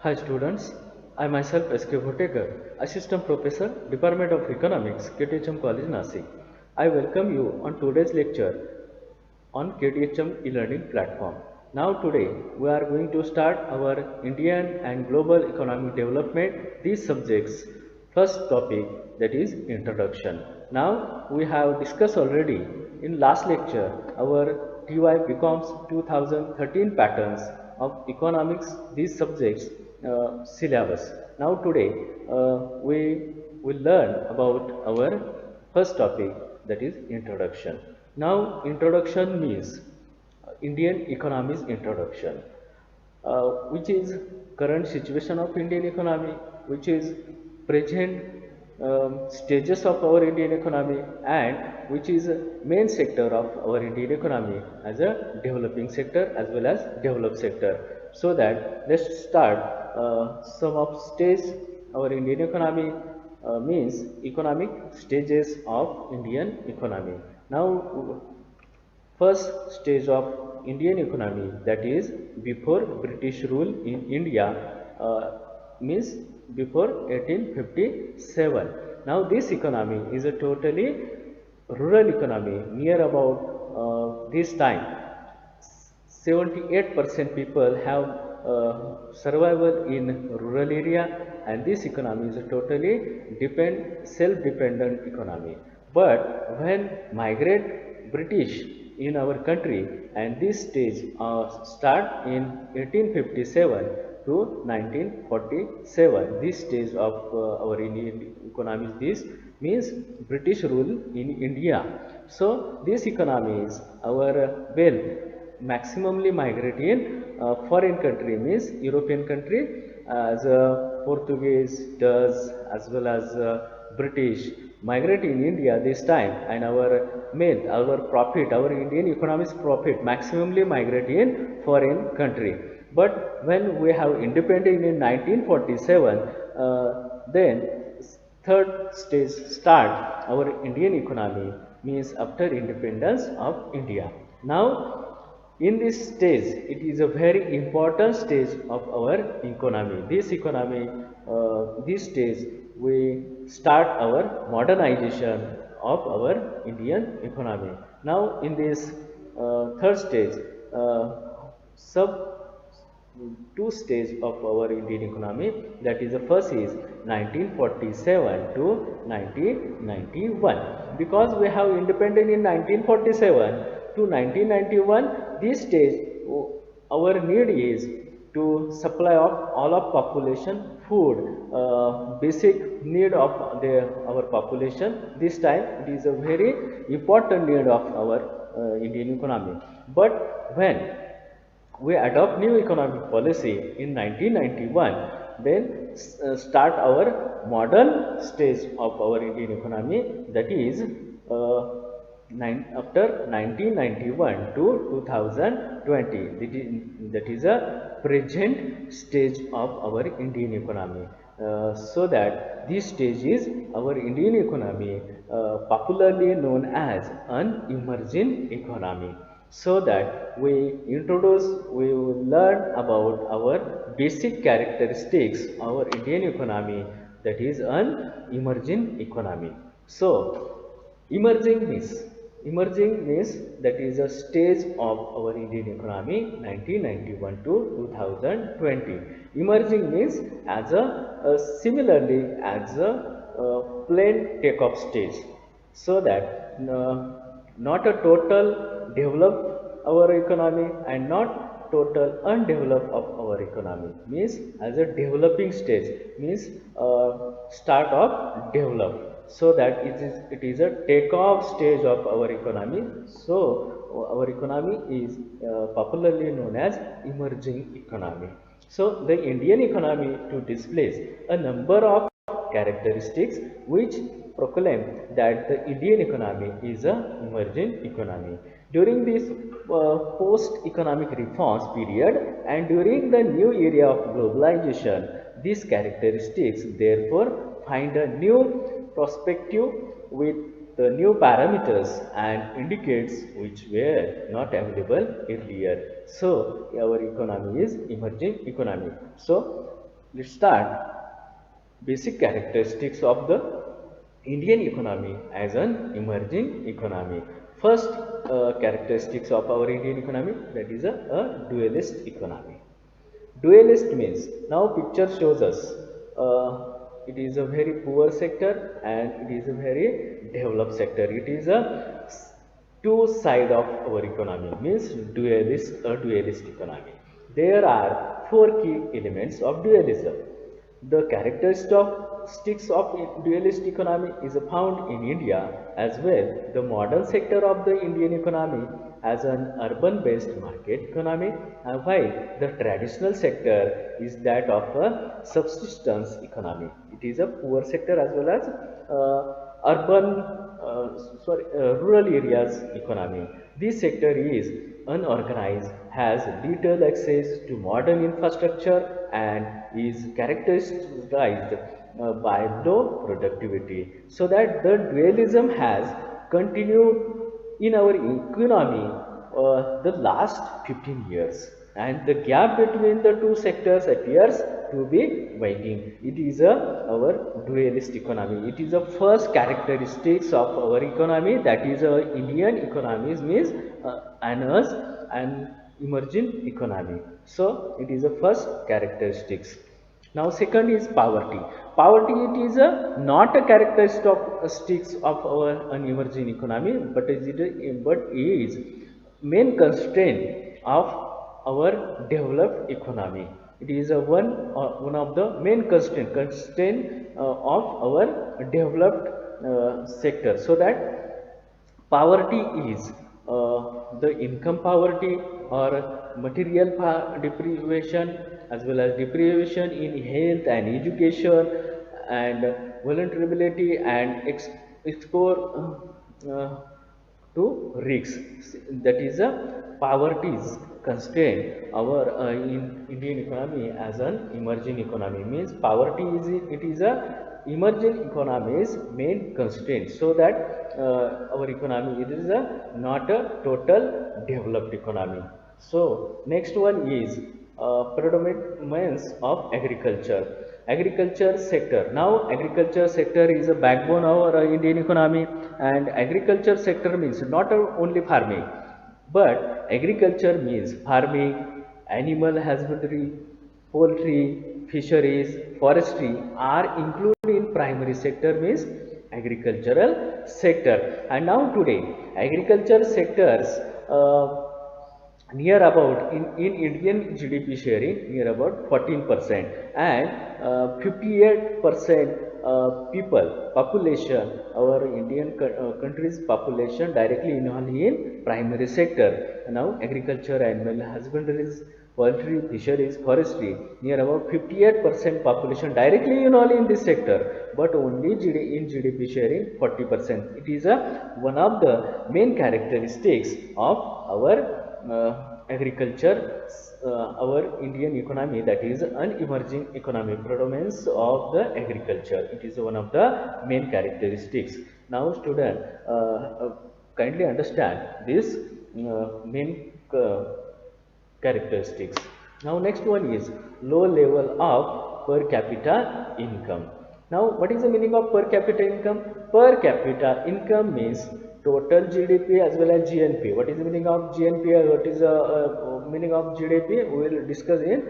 Hi students, I myself S.K. Bhotekar, Assistant Professor, Department of Economics, KTHM College, Nasik. I welcome you on today's lecture on KTHM e-learning platform. Now today we are going to start our Indian and global economic development, these subjects. First topic, that is introduction. Now we have discussed already in last lecture our TY becomes 2013 patterns of economics, these subjects syllabus. Now today we will learn about our first topic, that is introduction. Now introduction means Indian economy's introduction, which is current situation of Indian economy, which is present stages of our Indian economy, and which is main sector of our Indian economy as a developing sector as well as developed sector. So that let's start some of stage our Indian economy means economic stages of Indian economy. Now first stage of Indian economy, that is before British rule in India, means before 1857. Now this economy is a totally rural economy. Near about this time 78% people have survival in rural area, and this economy is a totally self-dependent economy. But when migrate British in our country, and this stage start in 1857 to 1947, this stage of our Indian economy, this means British rule in India. So this economy is our wealth maximally migrate in foreign country, means European country, as Portuguese, Dutch as well as British migrate in India this time, and our profit, our Indian economy's profit maximally migrate in foreign country. But when we have independence in 1947, then third stage start our Indian economy, means after independence of India. Now in this stage, it is a very important stage of our economy. This stage, we start our modernization of our Indian economy. Now, in this third stage, sub two stage of our Indian economy, that is the first is 1947 to 1991, because we have independence in 1947 to 1991. This stage our need is to supply of all of population food, basic need of our population. This time it is a very important need of our Indian economy. But when we adopt new economic policy in 1991, then start our modern stage of our Indian economy, that is after 1991 to 2020. That is a present stage of our Indian economy. So that this stage is our Indian economy, popularly known as an emerging economy. So that we will learn about our basic characteristics of our Indian economy, that is an emerging economy. So emerging means that is a stage of our Indian economy 1991 to 2020. Emerging means as similarly as a plain takeoff stage, so that not a total developed our economy and not total undeveloped of our economy, means as a developing stage, means start of develop. So that it is a takeoff stage of our economy. So our economy is popularly known as emerging economy. So the Indian economy to displays a number of characteristics which proclaim that the Indian economy is a emerging economy. During this post-economic reforms period and during the new era of globalization, these characteristics therefore find a new perspective with the new parameters and indicates which were not available earlier. So our economy is emerging economy. So Let's start. Basic characteristics of the Indian economy as an emerging economy. First characteristics of our Indian economy, that is a dualist economy. Dualist means, now picture shows us it is a very poor sector and it is a very developed sector. It is a two side of our economy, means dualist economy. There are four key elements of dualism. The characteristics of dualist economy is found in India as well. The modern sector of the Indian economy as an urban-based market economy, while the traditional sector is that of a subsistence economy. It is a poor sector as well as urban, rural areas economy. This sector is unorganized, has little access to modern infrastructure, and is characterized by low productivity. So that the dualism has continued in our economy the last 15 years, and the gap between the two sectors appears to be widening. It is our dualist economy. It is the first characteristics of our economy, that is Indian economy means an emerging economy. So it is the first characteristics. Now second is poverty. Poverty, it is not a characteristics of our an emerging economy, but is main constraint of our developed economy. It is one of the main constraint of our developed sector. So that poverty is the income poverty or material deprivation, as well as deprivation in health and education, and vulnerability and export to risks. That is a poverty's constraint our in Indian economy as an emerging economy. Means poverty is it is a emerging economy's main constraint. So that our economy, it is not a total developed economy. So next one is predominance of agriculture. Agriculture sector. Now agriculture sector is a backbone of our Indian economy, and agriculture sector means not only farming, but agriculture means farming, animal husbandry, poultry, fisheries, forestry are included in primary sector, means agricultural sector. And now today agriculture sectors near about in Indian GDP sharing near about 14%, and 58% people population, our Indian country's population directly involved in primary sector. Now agriculture, animal husbandry, poultry, fisheries, forestry, near about 58% population directly involved in this sector, but only in GDP sharing 40%. It is one of the main characteristics of our agriculture, our Indian economy, that is an emerging economy. Predominance of the agriculture, it is one of the main characteristics. Now student, kindly understand this main characteristics. Now next one is low level of per capita income. Now what is the meaning of per capita income? Per capita income means total GDP as well as GNP. What is the meaning of GNP? What is the meaning of GDP? We will discuss in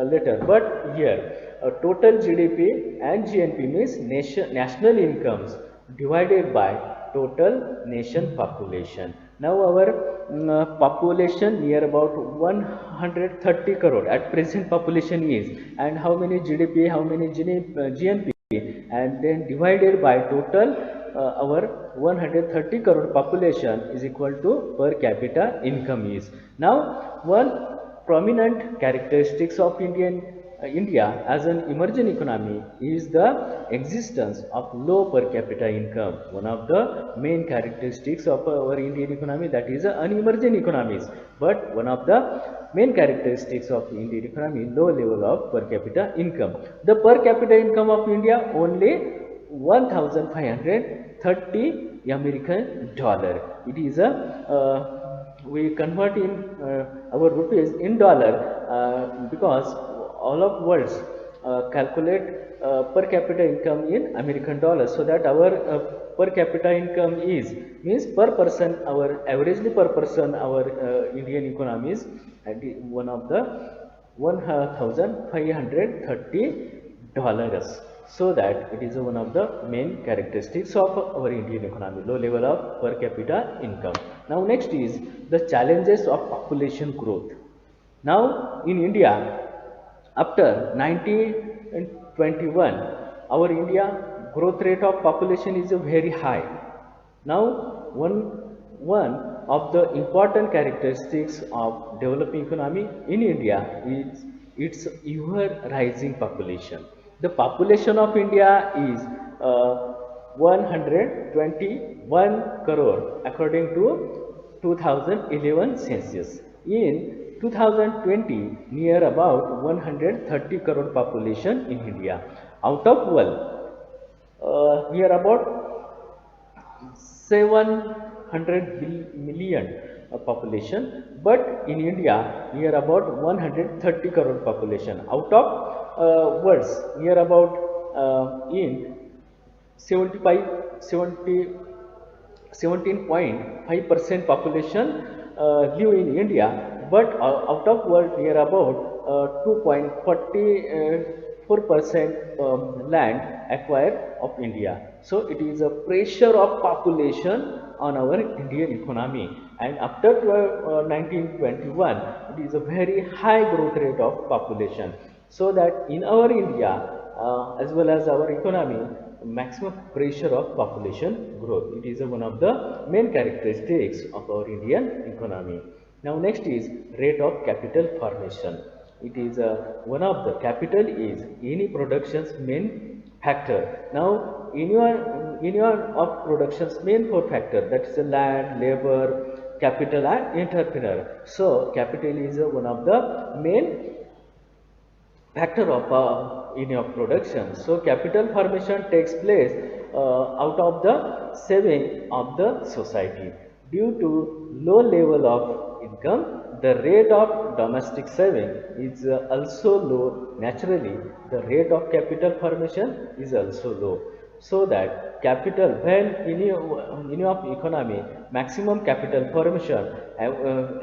later. But here total GDP and GNP means national incomes divided by total nation population. Now our population near about 130 crore at present population is, and how many GDP, how many GNP, and then divided by total our 130 crore population is equal to per capita income is. Now one prominent characteristics of India as an emerging economy is the existence of low per capita income. One of the main characteristics of our Indian economy, that is an emerging economies. But one of the main characteristics of Indian economy, low level of per capita income. The per capita income of India only 1,530 American dollar. It is we convert in our rupees in dollar because all of world's calculate per capita income in American dollars, so that our per capita income is means per person, our averagely per person, our Indian economy is at one of the $1,530, so that it is one of the main characteristics of our Indian economy, low level of per capita income. Now next is the challenges of population growth. Now in India, after 1921, our India growth rate of population is very high. Now one of the important characteristics of developing economy in India is its ever rising population. The population of India is 121 crore according to 2011 census. In 2020, near about 130 crore population in India. Out of near about 700 million population, but in India near about 130 crore population. Out of words near about in 17.5% population live in India, but out of world near about 2.44% land acquired of India. So it is a pressure of population on our Indian economy, and after 1921 it is a very high growth rate of population, so that in our India as well as our economy, maximum pressure of population growth. It is one of the main characteristics of our Indian economy. Now next is rate of capital formation. It is one of the capital is any production's main factor. Now in your of production's main four factor, that is the land, labor, capital and entrepreneur. So capital is one of the main factor of in your production. So capital formation takes place out of the saving of the society. Due to low level of income, the rate of domestic saving is also low. Naturally, the rate of capital formation is also low. So that capital, when in your economy, maximum capital formation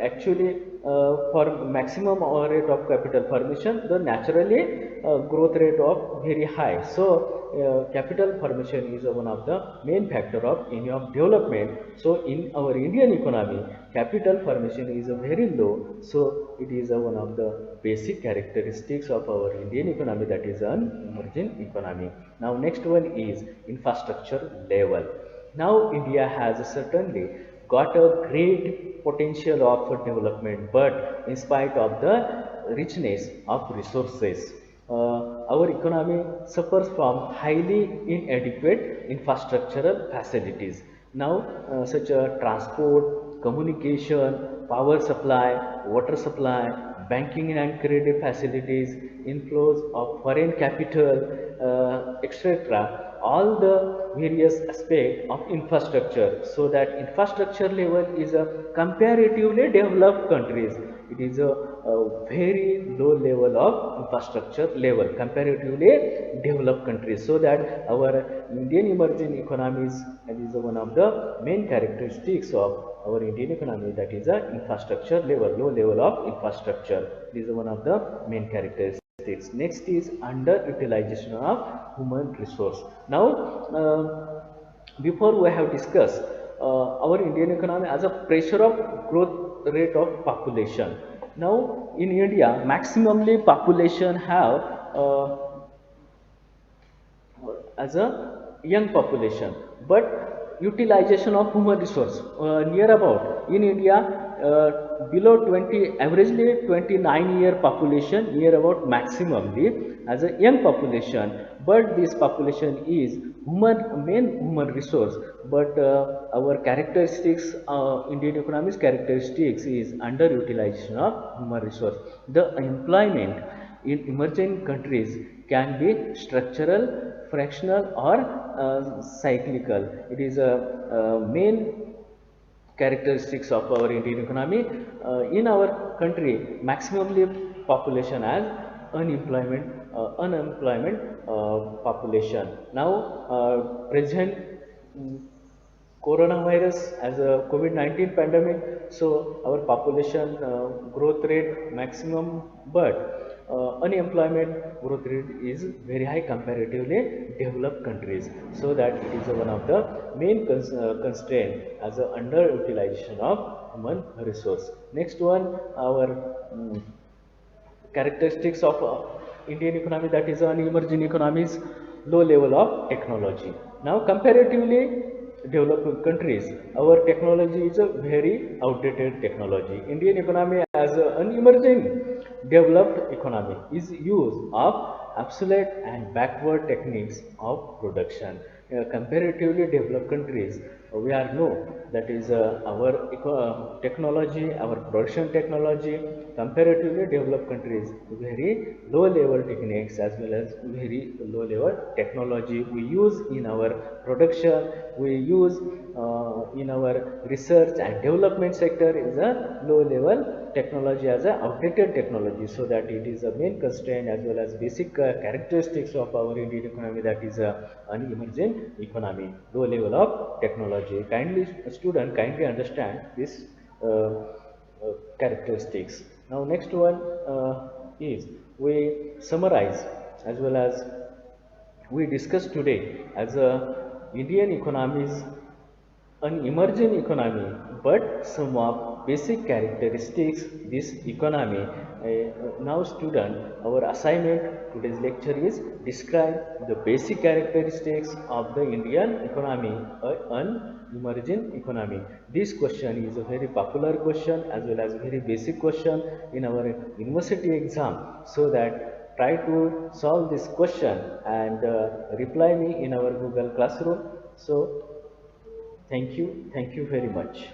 actually for maximum rate of capital formation, the naturally growth rate of very high. So capital formation is one of the main factor of in your development. So in our Indian economy, capital formation is very low. So it is one of the basic characteristics of our Indian economy, that is an emerging economy. Now next one is infrastructure level. Now India has certainly got a great potential of development, but in spite of the richness of resources, our economy suffers from highly inadequate infrastructural facilities. Now such as transport, communication, power supply, water supply, banking and credit facilities, inflows of foreign capital, etc. All the various aspects of infrastructure, so that infrastructure level is a comparatively developed countries. It is a very low level of infrastructure level comparatively developed countries, so that our Indian emerging economies, that is one of the main characteristics of our Indian economy, that is a infrastructure level, low level of infrastructure. This is one of the main characteristics. Next is underutilization of human resource. Now before we have discussed our Indian economy as a pressure of growth rate of population. Now in India, maximally population have as a young population, but utilization of human resource near about in India below 20, averagely 29-year population, near about maximumly as a young population, but this population is main human resource, but our characteristics, Indian economy's characteristics is underutilization of human resource. The employment in emerging countries can be structural, fractional or cyclical. It is a main characteristics of our Indian economy. In our country, maximum population as unemployment population. Now, present mm, coronavirus as a COVID-19 pandemic, so our population growth rate maximum, but unemployment growth rate is very high comparatively developed countries, so that it is one of the main constraint as a underutilization of human resource. Next one, our characteristics of Indian economy, that is an emerging economies, low level of technology. Now, comparatively developed countries, our technology is a very outdated technology. Indian economy as an emerging developed economy is use of obsolete and backward techniques of production. Comparatively developed countries, we are know that is our technology, our production technology. Comparatively developed countries, very low level techniques as well as very low level technology we use in our production, we use in our research and development sector is a low level technology as a outdated technology, so that it is a main constraint as well as basic characteristics of our Indian economy, that is an emerging economy, low level of technology. Kindly student, kindly understand this characteristics. Now, next one is we summarize as well as we discuss today as a Indian economy is an emerging economy, but some of basic characteristics this economy. Now, student, our assignment today's lecture is describe the basic characteristics of the Indian economy, an emerging economy. This question is a very popular question as well as very basic question in our university exam, so that try to solve this question and reply me in our Google Classroom. So, thank you very much.